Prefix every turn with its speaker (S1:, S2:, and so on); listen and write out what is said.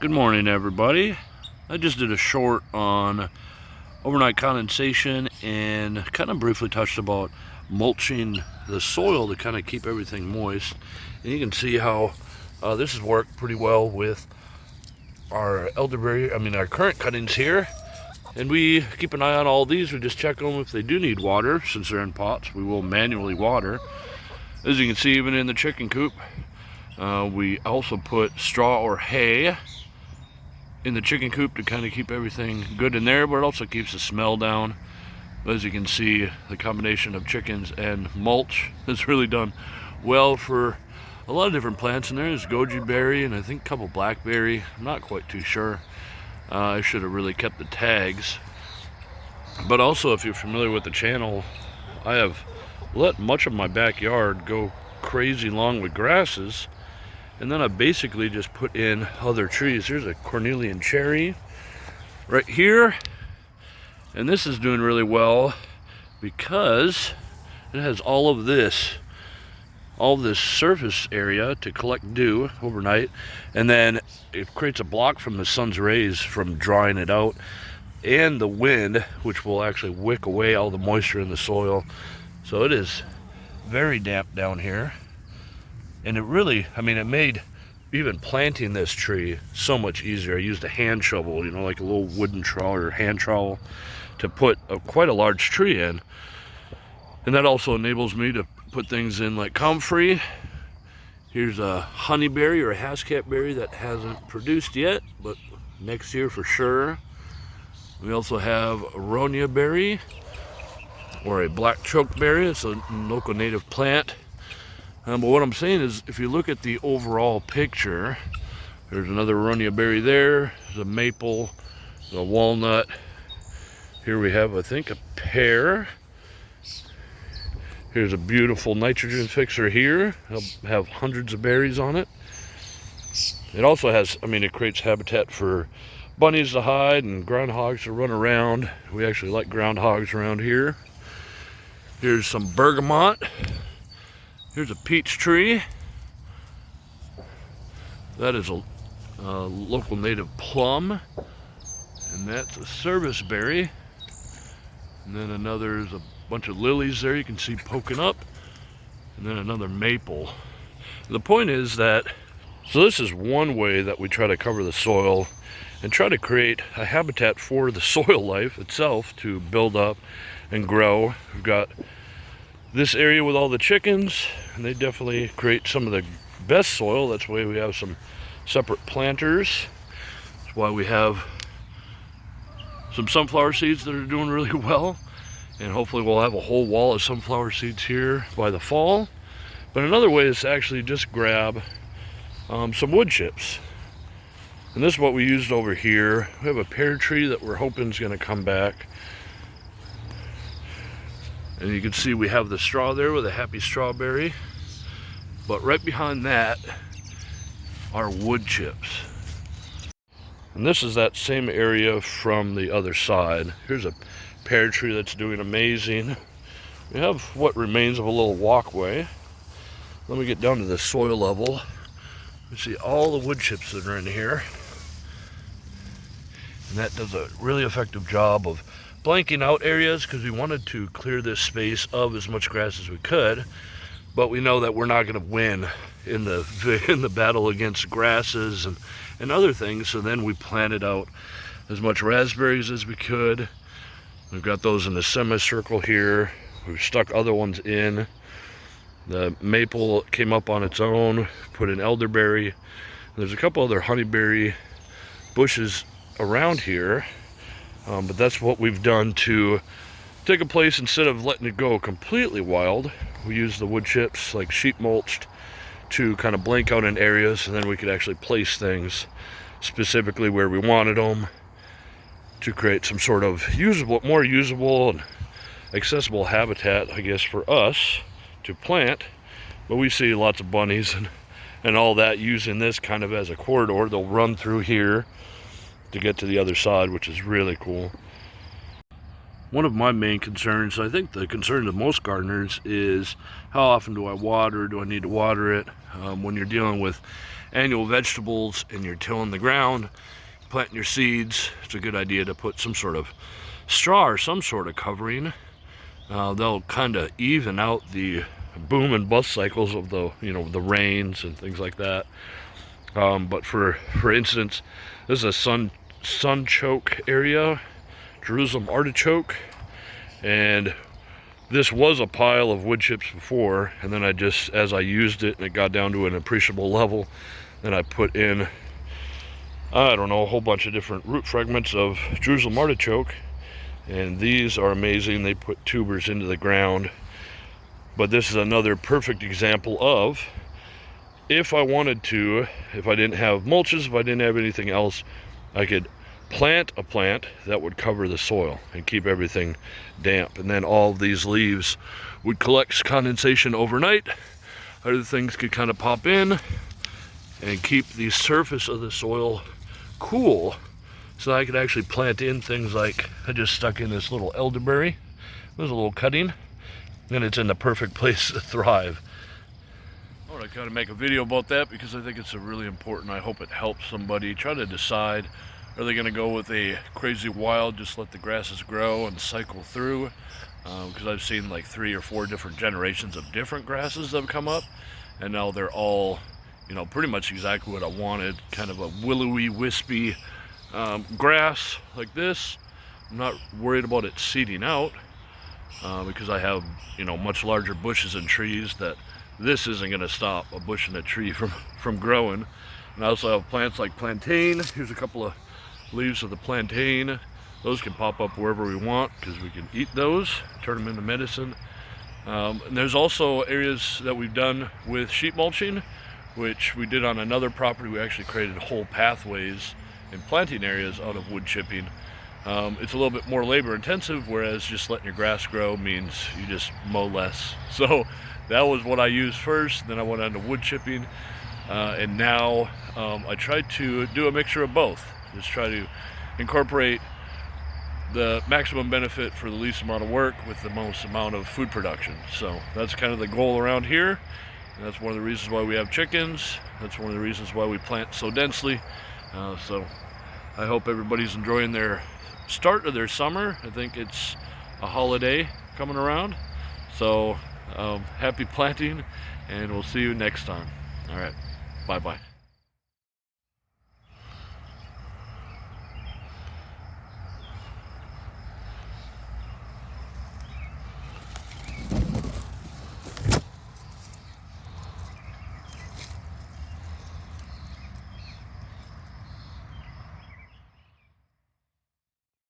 S1: Good morning, everybody. I just did a short on overnight condensation and kind of briefly touched about mulching the soil to kind of keep everything moist. And you can see how this has worked pretty well with our elderberry, our current cuttings here. And we keep an eye on all these. We just check them if they do need water. Since they're in pots, we will manually water. As you can see, even in the chicken coop, we also put straw or hay in the chicken coop to kind of keep everything good in there, but it also keeps the smell down. As you can see, the combination of chickens and mulch has really done well for a lot of different plants in there. There's goji berry and I think a couple blackberry. I'm not quite too sure. I should have really kept the tags. But also, if you're familiar with the channel, I have let much of my backyard go crazy long with grasses. And then I basically just put in other trees. Here's a Cornelian cherry right here. And this is doing really well because it has all this surface area to collect dew overnight. And then it creates a block from the sun's rays from drying it out. And the wind, which will actually wick away all the moisture in the soil. So it is very damp down here. And it really, it made even planting this tree so much easier. I used a hand shovel, like a little wooden trowel or hand trowel to put quite a large tree in. And that also enables me to put things in like comfrey. Here's a honeyberry or a hascat berry that hasn't produced yet, but next year for sure. We also have aronia berry or a black chokeberry. It's a local native plant. But what I'm saying is, if you look at the overall picture, there's another aronia berry there, there's a maple, a walnut. Here we have, I think, a pear. Here's a beautiful nitrogen fixer here. It'll have hundreds of berries on it. It also has, it creates habitat for bunnies to hide and groundhogs to run around. We actually like groundhogs around here. Here's some bergamot. Here's a peach tree. That is a local native plum. And that's a service berry. And then there's a bunch of lilies there you can see poking up. And then another maple. The point is that, so this is one way that we try to cover the soil and try to create a habitat for the soil life itself to build up and grow. We've got this area with all the chickens, and they definitely create some of the best soil. That's why we have some separate planters. That's why we have some sunflower seeds that are doing really well, and hopefully we'll have a whole wall of sunflower seeds here by the fall. But another way is to actually just grab some wood chips, and this is what we used over here. We have a pear tree that we're hoping is going to come back. And you can see we have the straw there with a happy strawberry. But right behind that are wood chips. And this is that same area from the other side. Here's a pear tree that's doing amazing. We have what remains of a little walkway. Let me get down to the soil level. You see all the wood chips that are in here. And that does a really effective job of blanking out areas, because we wanted to clear this space of as much grass as we could, but we know that we're not going to win in the battle against grasses and other things. So then we planted out as much raspberries as we could. We've got those in the semicircle here. We've stuck other ones in. The maple came up on its own, put in elderberry. There's a couple other honeyberry bushes around here. But that's what we've done to take a place. Instead of letting it go completely wild, we use the wood chips like sheet mulched to kind of blank out in areas, and then we could actually place things specifically where we wanted them to create some sort of more usable and accessible habitat, I guess, for us to plant. But we see lots of bunnies and all that using this kind of as a corridor. They'll run through here to get to the other side, which is really cool. one of my main concerns, I think the concern of most gardeners, is how often do I water? Do I need to water it? When you're dealing with annual vegetables and you're tilling the ground, planting your seeds, it's a good idea to put some sort of straw or some sort of covering. They'll kind of even out the boom and bust cycles of the the rains and things like that. But for instance, this is a sun choke area, Jerusalem artichoke, and this was a pile of wood chips before, and then as I used it and it got down to an appreciable level, then I put in, I don't know, a whole bunch of different root fragments of Jerusalem artichoke, and these are amazing. They put tubers into the ground. But this is another perfect example of, if I wanted to, if I didn't have mulches, if I didn't have anything else, I could plant a plant that would cover the soil and keep everything damp, and then all of these leaves would collect condensation overnight. Other things could kind of pop in and keep the surface of the soil cool, so I could actually plant in things like, I just stuck in this little elderberry. There's a little cutting, and it's in the perfect place to thrive. I want to kind of make a video about that because I think it's a really important. I hope it helps somebody try to decide, are they going to go with a crazy wild, just let the grasses grow and cycle through? Because I've seen like 3 or 4 different generations of different grasses that have come up, and now they're all, pretty much exactly what I wanted. Kind of a willowy, wispy grass like this. I'm not worried about it seeding out because I have, much larger bushes and trees that this isn't going to stop a bush and a tree from growing. And I also have plants like plantain. Here's a couple of leaves of the plantain. Those can pop up wherever we want because we can eat those, turn them into medicine. And there's also areas that we've done with sheet mulching, which we did on another property. We actually created whole pathways and planting areas out of wood chipping. It's a little bit more labor intensive, whereas just letting your grass grow means you just mow less. So that was what I used first, then I went on to wood chipping, and now I tried to do a mixture of both. Just try to incorporate the maximum benefit for the least amount of work with the most amount of food production. So that's kind of the goal around here. And that's one of the reasons why we have chickens. That's one of the reasons why we plant so densely. So I hope everybody's enjoying their start of their summer. I think it's a holiday coming around. So happy planting, and we'll see you next time. All right, bye-bye.